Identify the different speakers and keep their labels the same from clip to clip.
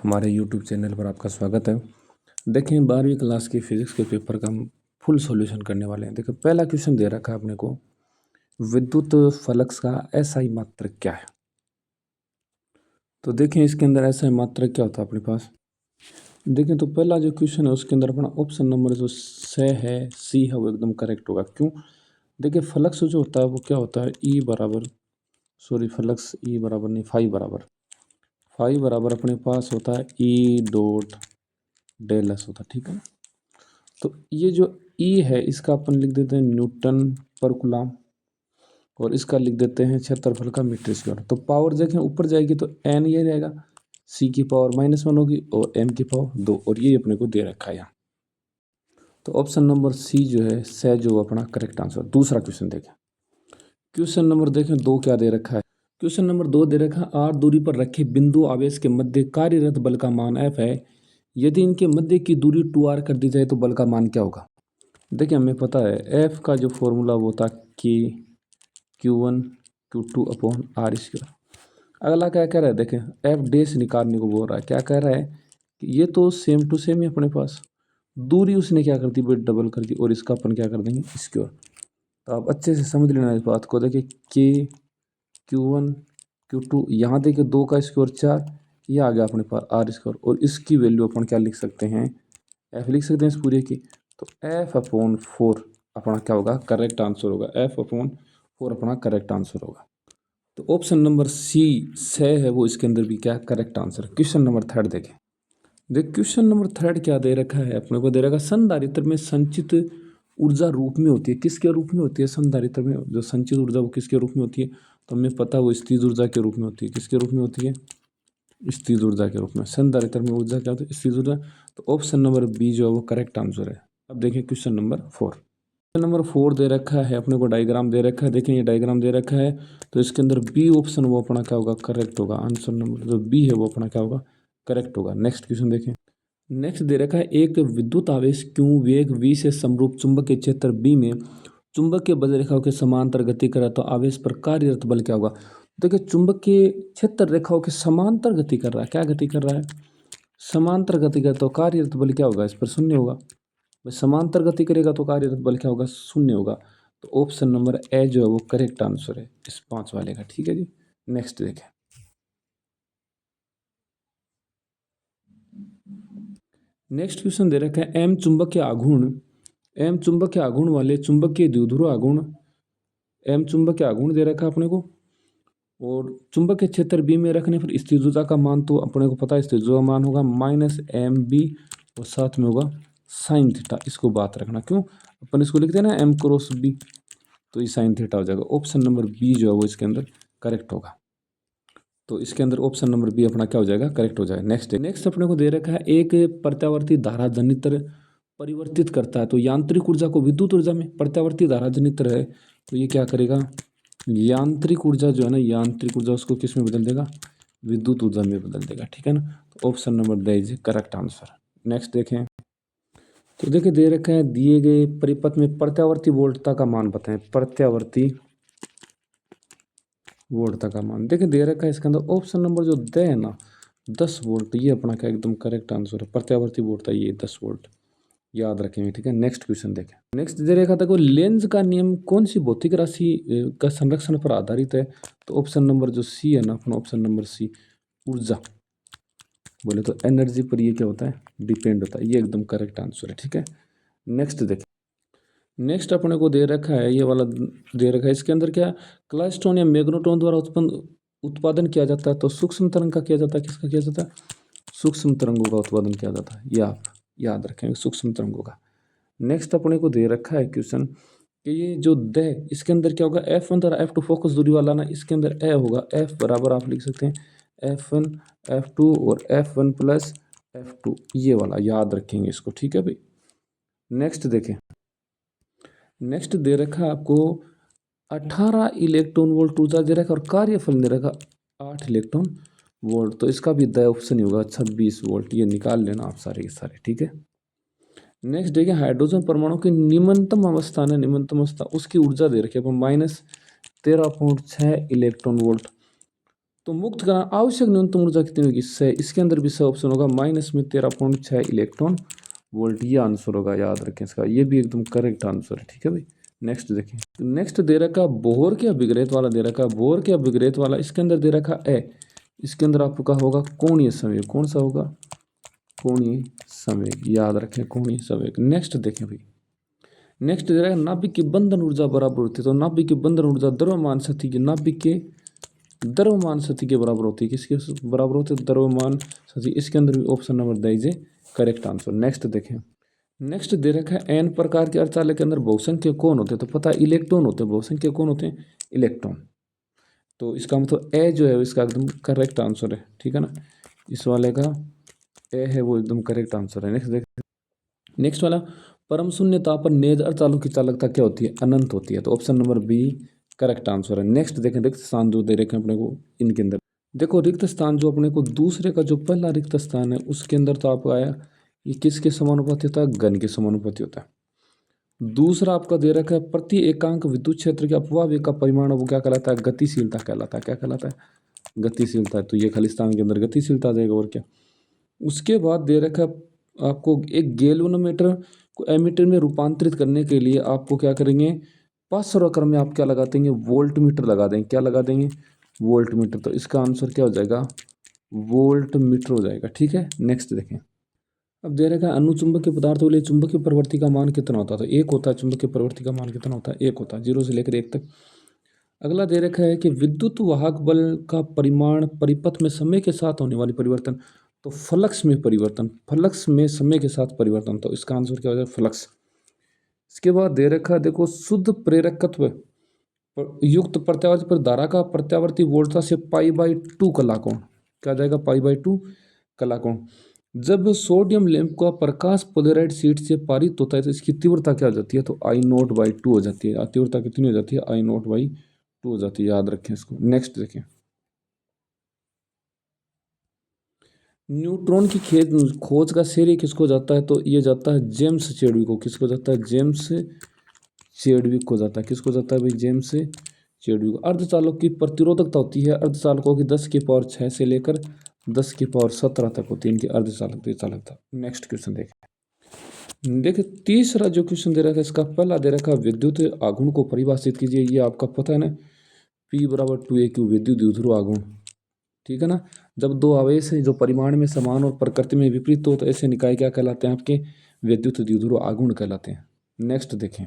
Speaker 1: हमारे YouTube channel पर आपका स्वागत है। देखें 12वीं क्लास की फिजिक्स के पेपर का हम फुल सॉल्यूशन करने वाले हैं। देखो पहला क्वेश्चन दे रखा है अपने को, विद्युत फ्लक्स का एसआई मात्रक क्या है। तो देखें इसके अंदर एसआई मात्रक क्या होता है अपने पास। देखें तो पहला जो क्वेश्चन है उसके अंदर अपना ऑप्शन नंबर जो सी है वो एकदम करेक्ट होगा। क्यों? देखिए फ्लक्स जो होता है वो क्या होता है, फाई बराबर अपने पास होता है ई डॉट डेल एस होता है, ठीक है। तो ये जो ई है इसका अपन लिख देते हैं न्यूटन पर कूलम और इसका लिख देते हैं क्षेत्रफल का मीटर स्क्वायर। तो पावर देखें ऊपर जाएगी तो एन ये रहेगा, सी की पावर -1 होगी और एम की पावर 2, और ये अपने को दे रखा है यहाँ। तो ऑप्शन नंबर सी जो है जो अपना करेक्ट आंसर। दूसरा क्वेश्चन देखें, क्वेश्चन नंबर देखें 2 क्या दे रखा है। क्वेश्चन नंबर 2 दे रखा है, आर दूरी पर रखे बिंदु आवेश के मध्य कार्यरत बल का मान एफ है। यदि इनके मध्य की दूरी 2r कर दी जाए तो बल का मान क्या होगा। देखिए हमें पता है एफ का जो फॉर्मूला वो था के Q1 Q2 upon are square. अगला क्या कह रहा है, देखें एफ डैश निकालने को बोल रहा है। क्या कह रहा है कि ये तो सेम टू सेम ही अपने पास, दूरी उसने क्या कर दी भाई डबल कर दी, और इसका अपन क्या कर देंगे स्क्वायर। तो आप अच्छे से समझ लेना इस बात को। देखिए के Q1 Q2, यहाँ देखिए 2 का स्क्वायर 4, ये आ गया अपने पास आर स्क्वायर, और इसकी वैल्यू अपन क्या लिख सकते हैं, एफ लिख सकते हैं इस पूरे की। तो एफ अपॉन 4 अपना क्या होगा, करेक्ट आंसर होगा। एफ अपॉन 4 अपना करेक्ट आंसर होगा। तो ऑप्शन नंबर सी है वो इसके अंदर भी क्या करेक्ट आंसर। क्वेश्चन नंबर 3 देखें। क्वेश्चन नंबर 3 क्या दे रखा है अपने को, दे रखा संधारित्र में संचित ऊर्जा रूप में होती है। किसके रूप में होती है संधारित्र में जो संचित ऊर्जा, वो किसके रूप में होती है। तो हमें पता है वो स्थिर ऊर्जा के रूप में होती है। किसके रूप में होती है, स्थिर ऊर्जा के रूप में। संधारित्र में ऊर्जा क्या होती है, स्थिर ऊर्जा। तो ऑप्शन नंबर बी जो है वो करेक्ट आंसर है। अब देखें क्वेश्चन नंबर 4। क्वेश्चन नंबर 4 दे रखा है अपने को, डायग्राम दे रखा है। देखें ये डायग्राम दे रखा है, तो इसके अंदर बी ऑप्शन वो अपना क्या होगा, करेक्ट होगा। आंसर नंबर जो बी है वो अपना क्या होगा, करेक्ट होगा। नेक्स्ट क्वेश्चन देखें। नेक्स्ट दे रखा है, एक विद्युत आवेश Q वेग v से समरूप चुंबकीय क्षेत्र B में चुंबकीय बल रेखाओं के समांतर गति करे तो आवेश पर कार्यरत बल क्या होगा। देखिए चुंबकीय क्षेत्र रेखाओं के समांतर गति कर रहा है। क्या गति कर रहा है, समांतर गति कर, तो कार्यरत बल क्या होगा, इस पर शून्य होगा। भाई समांतर गति करेगा तो कार्यरत बल क्या होगा, शून्य होगा। तो ऑप्शन नंबर ए जो है वो करेक्ट आंसर है इस 5 वाले का, ठीक है जी। नेक्स्ट देखें। नेक्स्ट क्वेश्चन दे रखा है, एम चुंबकीय आघूर्ण वाले चुंबकीय द्विध्रुव आघूर्ण, एम चुंबकीय आघूर्ण दे रखा है अपने को, और चुंबकीय क्षेत्र बी में रखने पर स्थिर ऊर्जा का मान तो अपने को पता है, स्थिर ऊर्जा का मान होगा -mb और साथ में होगा साइन थीटा। इसको बात रखना, क्यों अपन इसको लिखते हैं ना m क्रॉस b, तो ये साइन थीटा हो जाएगा। ऑप्शन नंबर बी जो है वो इसके अंदर करेक्ट होगा। तो इसके अंदर ऑप्शन नंबर बी अपना क्या हो जाएगा, करेक्ट हो जाएगा। नेक्स्ट अपने को दे रखा है, एक प्रत्यावर्ती धारा जनित्र परिवर्तित करता है तो यांत्रिक ऊर्जा को विद्युत ऊर्जा में। प्रत्यावर्ती धारा जनित्र है तो ये क्या करेगा, यांत्रिक ऊर्जा जो है ना, यांत्रिक ऊर्जा उसको किस में बदल देगा, विद्युत ऊर्जा में बदल देगा, ठीक है ना। तो option number the is correct answer. Next देखें। तो देखिए दे रखा है, दिए गए परिपथ में प्रत्यावर्ती वोल्टता का मान बताएं। प्रत्यावर्ती वोल्टता का मान देखिए दे रखा है इसके अंदर, ऑप्शन नंबर जो दे है ना 10 वोल्ट, ये अपना क्या एकदम करेक्ट आंसर है। प्रत्यावर्ती वोल्टता ये 10 वोल्ट, याद रखेंगे, ठीक है। नेक्स्ट क्वेश्चन देखें। नेक्स्ट दे रखा था, लेंज का नियम कौन सी भौतिक राशि का संरक्षण पर आधारित है। तो ऑप्शन नंबर जो सी है ना अपना, ऑप्शन नंबर सी ऊर्जा बोले तो एनर्जी पर ये क्या होता है, डिपेंड होता है। ये एकदम करेक्ट आंसर है, ठीक है। नेक्स्ट देखें। नेक्स्ट अपने को दे रखा है, ये वाला दे रखा है, इसके अंदर क्या क्लाइस्ट्रॉन या मैग्नेट्रॉन द्वारा उत्पादन किया जाता है। तो सूक्ष्म तरंग का किया जाता है, किसका किया जाता है, सूक्ष्म तरंगों का उत्पादन किया जाता है। ये आप याद रखेंगे, सूक्ष्म तरंगों का। नेक्स्ट अपने को दे रखा है क्वेश्चन कि ये जो द इसके अंदर क्या होगा, F1 द्वारा F2 फोकस दूरी वाला ना, इसके अंदर ए होगा। F बराबर आप लिख सकते हैं F1 F2 और F1 प्लस F2, ये वाला याद रखेंगे इसको, ठीक है भाई। नेक्स्ट देखें। नेक्स्ट दे रखा है आपको 18 इलेक्ट्रॉन वोल्ट ऊर्जा दे रखा है और कार्यफल दे रखा 8 इलेक्ट्रॉन वोल्ट। तो इसका भी द ऑप्शन ही होगा 26 वोल्ट। ये निकाल लेना आप सारे के सारे, ठीक है। नेक्स्ट देखिए, हाइड्रोजन परमाणु की निम्नतम अवस्था है, निम्नतम अवस्था उसकी ऊर्जा दे रखी है अपन -13.6 इलेक्ट्रॉन वोल्ट। तो मुक्त करण आवश्यक न्यूनतम ऊर्जा कितनी होगी 6। इसके अंदर भी 6 ऑप्शन होगा, माइनस में 13.6 इलेक्ट्रॉन वोल्ट, ये आंसर होगा, याद रखें इसका, ये भी एकदम करेक्ट आंसर है। ठीक है भाई, नेक्स्ट देखें। नेक्स्ट दे रखा बोहर के अभिग्रहित वाला, दे रखा बोहर के अभिग्रहित वाला, इसके अंदर दे रखा ए, इसके अंदर आपका होगा कोणीय संवेग, कौन सा होगा कोणीय संवेग, याद रखें कोणीय संवेग। नेक्स्ट देखें भाई, नेक्स्ट दे रहा है नाभिक की बंधन ऊर्जा बराबर होती है, तो नाभिक की बंधन ऊर्जा द्रव्यमान शक्ति की, नाभिक के द्रव्यमान शक्ति के बराबर होती है, किसके बराबर होती है द्रव्यमान शक्ति। इसके अंदर भी ऑप्शन नंबर दीजिए करेक्ट आंसर। नेक्स्ट देखें, नेक्स्ट दे रखा है एन प्रकार के अर्धचालक के अंदर बहुसंख्यक कौन होते हैं, तो पता है इलेक्ट्रॉन होते हैं, बहुसंख्यक कौन होते हैं इलेक्ट्रॉन। तो इसका मतलब ए जो है इसका एकदम करेक्ट आंसर है। ठीक है ना, इस वाले का ए है वो एकदम करेक्ट आंसर है। नेक्स्ट देखें, नेक्स्ट वाला परम शून्य ताप पर नेज अर्धचालक की चालकता क्या होती है अनंत होती है, तो option number B correct answer है। नेक्स्ट देखें, रिक्त स्थान जो दे रखे हैं अपने को इनके अंदर, देखो रिक्त स्थान जो अपने को दूसरे का जो पहला रिक्त स्थान है उसके अंदर तो आपको आया ये किसके समानुपाती होता है, घन के समानुपाती होता है। दूसरा आपका दे रखा है प्रति एकांक विद्युत क्षेत्र के अपवाह वेग का परिमाण, वो क्या कहलाता है गतिशीलता कहलाता है, क्या कहलाता है गतिशीलता है। तो ये खाली स्थान के अंदर गतिशीलता आ जाएगा और क्या। उसके बाद दे रखा है आपको एक गैल्वेनोमीटर को एमीटर में रूपांतरित करने के लिए आपको क्या करेंगे, 500 क्रम में आप क्या लगा देंगे वोल्ट मीटर लगा देंगे, क्या लगा देंगे वोल्ट मीटर। तो इसका आंसर क्या हो जाएगा वोल्ट मीटर हो जाएगा। ठीक है, नेक्स्ट देखें। अब दे रखा है अनुचुंबकीय पदार्थों के लिए चुंबकीय प्रवृत्ति का मान कितना होता है, तो 1 होता है। चुंबकीय प्रवृत्ति का मान कितना होता है 1 होता है, 0 से लेकर 1 तक। अगला दे रखा है कि विद्युत वाहक बल का परिमाण परिपथ में समय के साथ होने वाली परिवर्तन, तो फ्लक्स में परिवर्तन, फ्लक्स में समय के साथ परिवर्तन, तो इसका आंसर क्या हो जाएगा फ्लक्स। इसके बाद दे रखा है देखो शुद्ध प्रेरकत्व युक्त प्रत्यावर्ती पर धारा का प्रत्यावर्ती वोल्टता से π/2 कलाकोण, क्या जाएगा π/2 कलाकोण। जब सोडियम लैंप का प्रकाश पोलराइड शीट से पारित होता है तो इसकी तीव्रता क्या हो जाती है, तो I0/2 हो जाती है। तीव्रता कितनी हो जाती है I0/2 हो जाती है, याद रखें इसको। नेक्स्ट देखें, न्यूट्रॉन की खोज का श्रेय किसको जाता है, तो ये जाता है जेम्स चैडविक को। किसको जाता है जेम्स चैडविक को जाता है, किसको जाता है भाई जेम्स चैडविक। अर्धचालक की प्रतिरोधकता होती है अर्धचालकों की 10⁶ से लेकर 10⁻17 तक होती है इनकी अर्धचालक चालकता। नेक्स्ट क्वेश्चन देखिए तीसरा जो क्वेश्चन दे रखा है इसका पहला दे रखा है विद्युत आघूर्ण को परिभाषित कीजिए। ये आपका पता है ना P = 2AQ विद्युत द्विध्रुव आघूर्ण। ठीक है ना, जब दो आवेश हैं जो परिमाण में समान और प्रकृति में विपरीत हो तो ऐसे निकाय क्या कहलाते हैं आपके विद्युत द्विध्रुव आघूर्ण कहलाते हैं। नेक्स्ट देखें,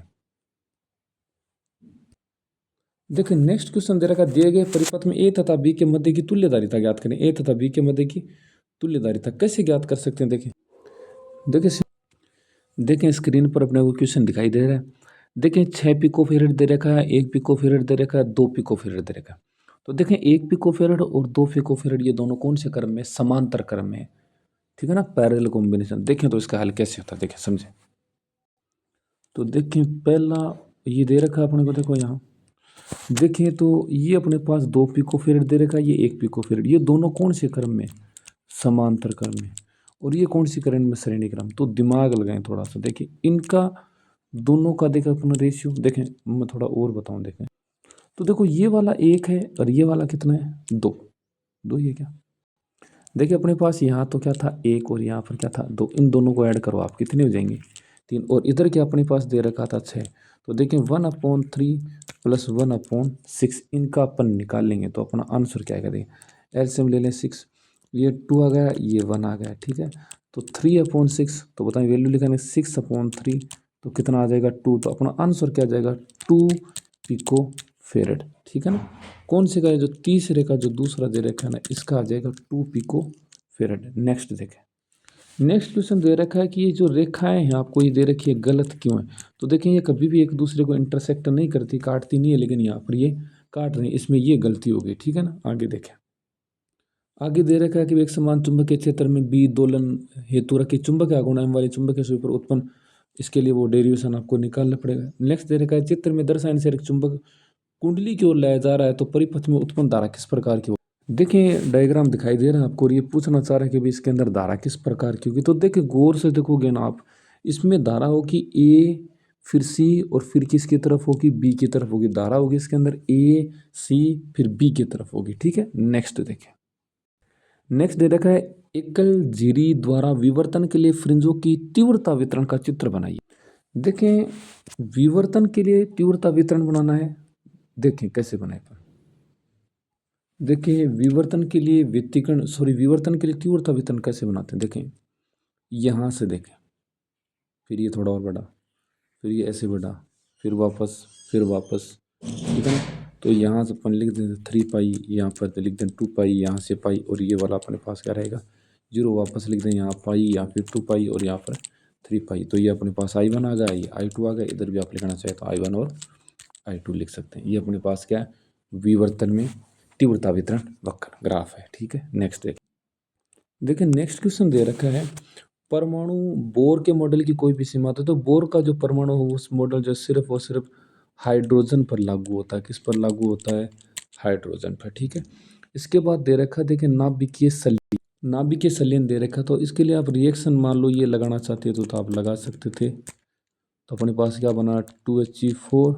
Speaker 1: देखिए नेक्स्ट क्वेश्चन दे रखा है दिए गए परिपथ में ए तथा बी के मध्य की तुल्यधारिता ज्ञात करें। ए तथा बी के मध्य की तुल्यधारिता कैसे ज्ञात कर सकते हैं, देखें स्क्रीन पर अपने को क्वेश्चन दिखाई दे रहा है। देखें 6 पिकोफैरेड दे रखा है, 1 पिकोफैरेड दे रखा है, 2 पिकोफैरेड दे रखा है। तो देखें 1 पिकोफैरेड और 2 पिकोफैरेड ये दोनों कौन से क्रम में समांतर क्रम में, ठीक है ना, पैरेलल कॉम्बिनेशन। देखें तो इसका हल कैसे होता है, देखें समझें। तो देखें पहला ये दे रखा है अपने को, देखो यहाँ देखें तो ये अपने पास 2 पिकोफैरेड दे रखा है, ये 1 पिकोफैरेड, ये दोनों कौन से क्रम में समांतर क्रम में, और ये कौन सी क्रम में श्रेणी क्रम। तो दिमाग लगाएं थोड़ा सा, देखिए इनका दोनों का देखें अपना रेशियो, देखें मैं थोड़ा और बताऊं। देखें तो देखो ये वाला 1 है और ये वाला कितना है 2 ये क्या, देखिए अपने पास यहाँ तो क्या था 1 और यहाँ पर क्या था 2, इन दोनों को ऐड करो आप कितने हो जाएंगे 3, और इधर क्या अपने पास दे रखा था 6। तो देखें 1/3 + 1/6 इनका अपन निकाल लेंगे तो अपना आंसर क्या आएगा, देखिए एलसीएम ले लें 6, ये 2 आ गया ये 1 आ गया। ठीक है, तो 3/6 तो बताएं वैल्यू लिखेंगे 6/3 तो कितना आ जाएगा 2, तो अपना आंसर क्या आ जाएगा 2 पिकोफैरेड। ठीक है ना, कौन से का है जो तीसरे का जो दूसरा दे रखा है ना इसका आ जाएगा 2 पिकोफैरेड। नेक्स्ट देखें, नेक्स्ट क्वेश्चन दे रखा है कि ये जो रेखाएं हैं आपको ये दे रखी है गलत क्यों है। तो देखें ये कभी भी एक दूसरे को इंटरसेक्ट नहीं करती, काटती नहीं है, लेकिन यहाँ पर ये काट रही है, इसमें ये गलती हो गई। ठीक है ना, आगे देखें, आगे दे रखा है कि एक समान चुंबकीय क्षेत्र में बी दोलन हेतु रखी चुंबक आघूर्ण एम वाली चुंबकीय सुई पर उत्पन्न, इसके लिए वो डेरिवेशन आपको निकालना पड़ेगा। नेक्स्ट दे रखा है चित्र में दर्शाने से एक चुंबक कुंडली की ओर लाया जा रहा है तो परिपथ में उत्पन्न धारा किस प्रकार की हो। देखिए डायग्राम दिखाई दे रहा है आपको और ये पूछना चाह रहा है कि भाई इसके अंदर धारा किस प्रकार की होगी। तो देखिए गौर से देखोगे ना आप, इसमें धारा होगी ए फिर सी और फिर किसकी तरफ होगी, बी की तरफ होगी। धारा होगी इसके अंदर ए सी फिर बी की तरफ होगी, ठीक है। नेक्स्ट देखें, नेक्स्ट दे रखा है एकल झिरी द्वारा विवर्तन के लिए फ्रिंजों की तीव्रता वितरण का चित्र बनाइए। देखें, विवर्तन के लिए तीव्रता वितरण बनाना है, देखें कैसे बनाए। देखिए विवर्तन के लिए विवर्तन के लिए तीव्रता वितरण कैसे बनाते हैं, देखें यहाँ से देखें, फिर ये थोड़ा और बढ़ा, फिर ये ऐसे बढ़ा, फिर वापस, ठीक है ना। तो यहाँ से अपन लिख दें 3 पाई, यहाँ पर तो लिख दें 2 पाई, यहाँ से पाई, और ये वाला अपने पास क्या रहेगा 0, वापस लिख दें यहाँ पाई, यहाँ फिर 2 पाई और यहाँ पर 3 पाई। तो ये अपने पास I1 आ गया, ये I2 आ गया, इधर भी आप लिखना चाहे तो I1 और I2 लिख सकते हैं। ये अपने पास क्या है, विवर्तन में तीव्रता वितरण वक्र ग्राफ है, ठीक है। नेक्स्ट देखिए नेक्स्ट क्वेश्चन दे रखा है परमाणु बोर के मॉडल की कोई भी सीमा। तो बोर का जो परमाणु हो उस मॉडल जो सिर्फ और सिर्फ हाइड्रोजन पर लागू होता है। किस पर लागू होता है, हाइड्रोजन पर, ठीक है। इसके बाद दे रखा देखिए नाभिकीय संलयन दे रखा। तो इसके लिए आप रिएक्शन मान लो ये लगाना चाहते हो तो आप लगा सकते थे। तो अपने पास क्या बना 2He4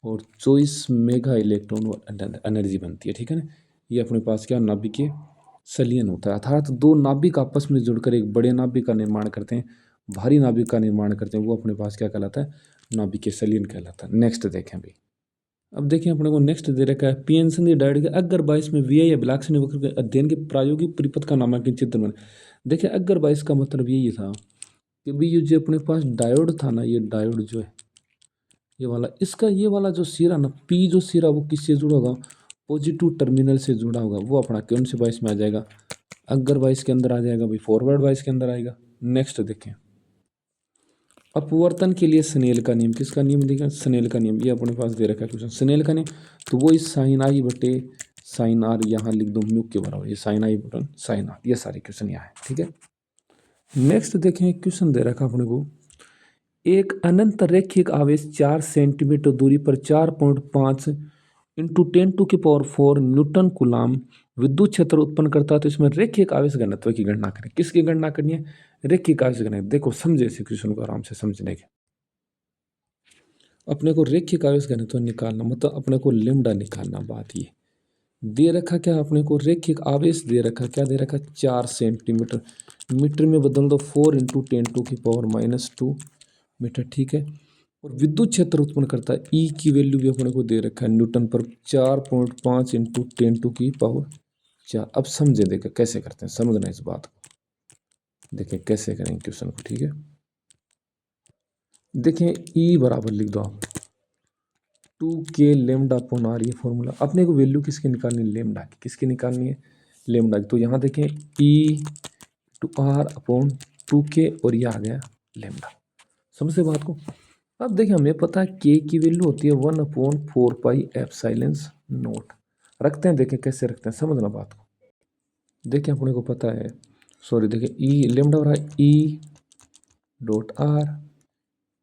Speaker 1: और 24 मेगा इलेक्ट्रॉन एनर्जी बनती है, ठीक है ना। ये अपने पास क्या नाभिकीय संलयन होता है, अर्थात दो नाभिक आपस में जुड़कर एक बड़े नाभिक का निर्माण करते हैं, भारी नाभिक का निर्माण करते हैं, वो अपने पास क्या कहलाता है, नाभिकीय संलयन कहलाता है। नेक्स्ट देखें अभी, अब देखिए अपने को नेक्स्ट दे रखा है पीएनसन डायोड के अगर 22 में वी आई अभिलाक्षणी वक्र के अध्ययन के प्रायोगिक परिपथ का नामांकन चित्र में। देखिए अगर 22 का मतलब यही था कि भाई ये जो अपने पास डायोड था ना, ये डायोड जो है ये वाला, इसका ये वाला जो सिरा ना पी जो सिरा वो किससे जुड़ा होगा, पॉजिटिव टर्मिनल से जुड़ा होगा, वो अपना कौन से 22 में आ जाएगा, अगर 22 के अंदर आ जाएगा भाई, फॉरवर्ड 22 के अंदर आएगा। नेक्स्ट देखें अपवर्तन के लिए स्नेल का नियम, किसका नियम देखा, स्नेल का नियम। ये अपने पास दे रखा है क्वेश्चन, स्नेल का नियम। तो वो इस साइन आई बटे साइन आर यहाँ लिख दो म्यू के बराबर, ये साइन आई बटन साइन आर, ये सारे क्वेश्चन यहाँ है, ठीक है। नेक्स्ट देखें क्वेश्चन दे रखा अपने को एक अनंत रैखिक आवेश 4 सेंटीमीटर दूरी पर 4.5 इंटू 10⁴ न्यूटन कुलाम विद्युत क्षेत्र उत्पन्न करता है। तो इसमें रैखिक आवेश घनत्व की गणना करें। किसकी गणना करनी है, रैखिक आवेश घनत्व। देखो समझे इस क्वेश्चन को आराम से समझने के, अपने को रैखिक आवेश घनत्व निकालना मतलब अपने को लेमडा निकालना। बात ये दे रखा क्या अपने को, रैखिक आवेश दे रखा, क्या दे रखा 4 सेंटीमीटर, मीटर में बदल दो 4 इंटू 10⁻⁻2 मीटर, ठीक है। और विद्युत क्षेत्र उत्पन्न करता है, ई की वैल्यू भी अपने को दे रखा है न्यूटन पर 4.5 इंटू 10⁴। अब समझे देखे कैसे करते हैं, समझना इस बात को, देखें कैसे करेंगे क्वेश्चन को, ठीक है। देखें ई बराबर लिख दो आप 2K लेमडा अपॉन आर, ये फॉर्मूला। अपने को वैल्यू किसकी निकालनी है, लेमडा की। किसकी निकालनी है, लेमडा की। तो यहाँ देखें ई टू आर अपॉन 2K और ये आ गया लेमडा। समझे बात को। अब देखिए हमें पता है K की वैल्यू होती है 1/4 पाई एप्सिलॉन नॉट। रखते हैं, देखें कैसे रखते हैं, समझना बात को। देखिए अपने को पता है, सॉरी देखिए ई लेमडा हो रहा है ई डॉट आर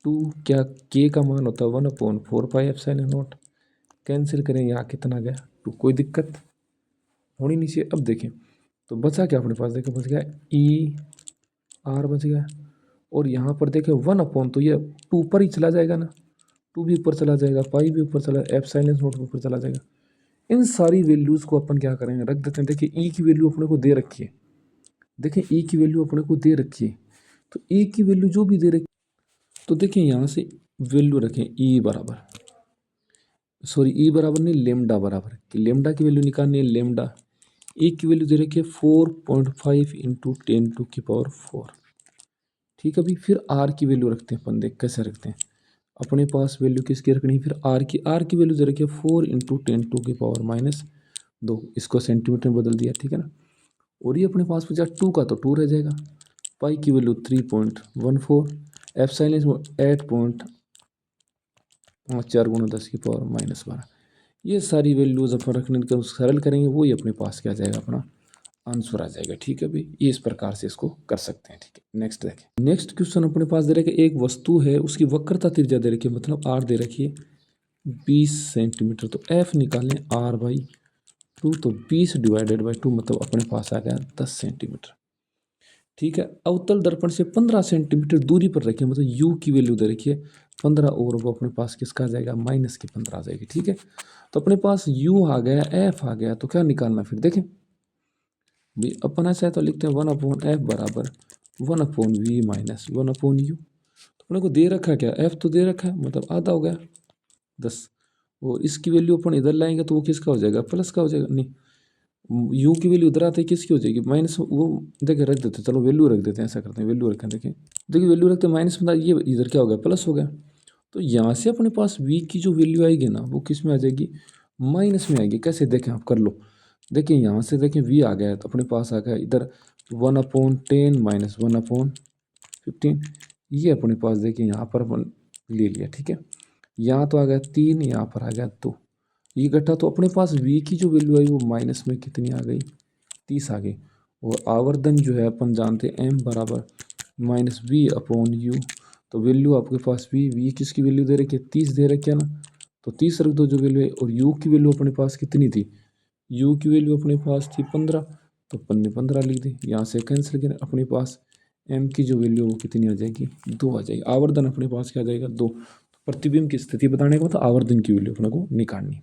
Speaker 1: टू, क्या K का मान होता है 1/4 पाई एप्सिलॉन नॉट। कैंसिल करें, यहाँ कितना गया 2, कोई दिक्कत होनी नहीं चाहिए। अब देखें तो बचा क्या अपने पास, देखें बच गया ई आर बच गया, और यहाँ पर देखें 1/, तो ये 2 ऊपर ही चला जाएगा ना, 2 भी ऊपर चला जाएगा, पाई भी ऊपर चला, एप्सिलॉन नॉट ऊपर चला जाएगा। इन सारी वैल्यूज़ को अपन क्या करेंगे, रख देते हैं। देखिए ई की वैल्यू अपने को दे रखी है, देखें ई की वैल्यू अपने को दे रखी है, तो ई की वैल्यू जो भी दे रखी, तो देखिए यहाँ से वैल्यू रखें ई बराबर, सॉरी ई बराबर नहीं लेमडा बराबर, कि लेमडा की वैल्यू निकालनी है, लेमडा ई की वैल्यू दे रखी है 4.5 इंटू 10⁴। ठीक है भाई, फिर आर की वैल्यू रखते हैं अपन, देख कैसे रखते हैं। अपने पास वैल्यू किसकी रखनी है, फिर आर की वैल्यू दे रखी है 4 इंटू 10⁻²। इसको सेंटीमीटर में बदल दिया, ठीक है ना। और ये अपने पास बचा 2 का, तो 2 रह जाएगा। पाई की वैल्यू 3.14, एप्सिलॉन 8.54 × 10⁻12। ये सारी वैल्यूज अपन रखने का सरल करेंगे, वही अपने पास क्या जाएगा, अपना आंसर आ जाएगा। ठीक है भाई, ये इस प्रकार से इसको कर सकते हैं। ठीक है, नेक्स्ट देखें। नेक्स्ट क्वेश्चन अपने पास दे रखा है एक वस्तु है, उसकी वक्रता त्रिज्या दे रखी है, मतलब आर दे रखी है 20 सेंटीमीटर। तो एफ निकालें r/2, तो 20 डिवाइडेड बाई 2 मतलब अपने पास आ गया 10 सेंटीमीटर। ठीक है, अवतल दर्पण से 15 सेंटीमीटर दूरी पर रखिए, मतलब u की वैल्यू दे रखी है 15 और वो अपने पास किसका आ जाएगा, माइनस की 15 आ जाएगी। ठीक है, तो अपने पास u आ गया, f आ गया, तो क्या निकालना फिर देखें भाई, अपन ऐसा है तो लिखते हैं 1/f बराबर 1/v माइनस 1/u। तो अपने को दे रखा है क्या, f तो दे रखा है, मतलब आधा हो गया 10, और इसकी वैल्यू अपन इधर लाएंगे तो वो किसका हो जाएगा, प्लस का हो जाएगा। नहीं, u की वैल्यू इधर आते किसकी हो जाएगी, माइनस। वो देखिए रख देते, चलो वैल्यू रख देते हैं, ऐसा करते हैं वैल्यू रखें। देखिए वैल्यू रखते हैं माइनस में, ये इधर क्या हो गया, प्लस हो गया। तो यहाँ से अपने पास v की जो वैल्यू आएगी ना, वो किस में आ जाएगी, माइनस में आएगी। कैसे देखें आप, कर लो। देखिए यहाँ से देखें v आ गया है, तो अपने पास आ गया इधर 1/10 माइनस 1/15। ये अपने पास देखिए यहाँ पर अपन ले लिया। ठीक है, यहाँ तो आ गया 3, यहाँ पर आ गया 2, ये इकट्ठा। तो अपने पास v की जो वैल्यू आई वो माइनस में कितनी आ गई, 30 आ गई। और आवर्धन जो है अपन जानते हैं m बराबर माइनस v/u। तो वैल्यू आपके पास v किसकी वैल्यू दे रखी है, 30 दे रखी है ना, तो 30 रख दो जो वैल्यू है। और u की वैल्यू अपने पास कितनी थी, u की वैल्यू अपने पास थी 15, तो अपन ने 15 लिख दी। यहाँ से कैंसिल करें, अपने पास m की जो वैल्यू वो कितनी आ जाएगी, 2 आ जाएगी। आवर्धन अपने पास क्या आ जाएगा, 2। प्रतिबिंब की स्थिति बताने का मतलब आवर्धन की वैल्यू अपने को निकालनी।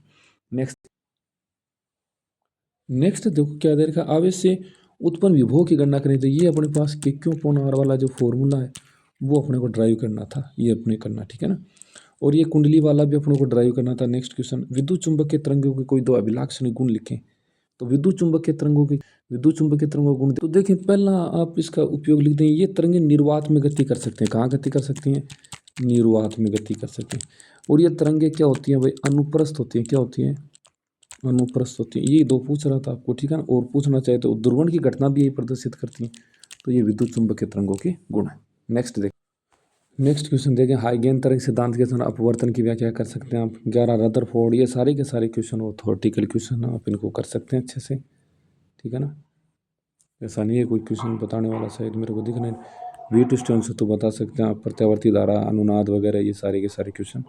Speaker 1: नेक्स्ट देखो क्या दे रखा, आवेश से उत्पन्न विभव की गणना करें। तो ये अपने पास के क्यों पौन आर वाला जो फॉर्मूला है वो अपने को ड्राइव करना था, ये अपने करना। ठीक है ना, और ये कुंडली वाला भी अपने को ड्राइव करना था। नेक्स्ट क्वेश्चन, विद्युत चुंबकीय तरंगों के कोई दो अभिलाक्षणिक गुण लिखें। तो विद्युत चुंबकीय तरंगों के गुण, तो देखें पहला आप इसका उपयोग लिख दें, ये तरंगें निर्वात में गति कर सकते हैं। कहाँ गति कर सकती हैं, निर्वात में गति कर सकते हैं। और ये तरंगें क्या होती हैं भाई, अनुप्रस्थ होती हैं। क्या होती हैं, अनुप्रस्थ होती है। ये दो पूछ रहा था आपको। ठीक है ना, और पूछना चाहे तो ध्रुवण की घटना भी यही प्रदर्शित करती है। तो ये विद्युत चुंबकीय तरंगों के गुण है। नेक्स्ट क्वेश्चन देखें, हाइगेन तरंग सिद्धांत के द्वारा अपवर्तन की व्याख्या कर सकते हैं आप। 11 रदरफोर्ड, ये सारे के सारे क्वेश्चन वो थ्योरेटिकल क्वेश्चन आप इनको कर सकते हैं अच्छे से। ठीक है ना, ऐसा नहीं है कोई क्वेश्चन बताने वाला शायद मेरे को दिख रहा है। वीट स्टोन से तो बता सकते हैं आप, प्रत्यावर्ती धारा, अनुनाद वगैरह, ये सारे के सारे क्वेश्चन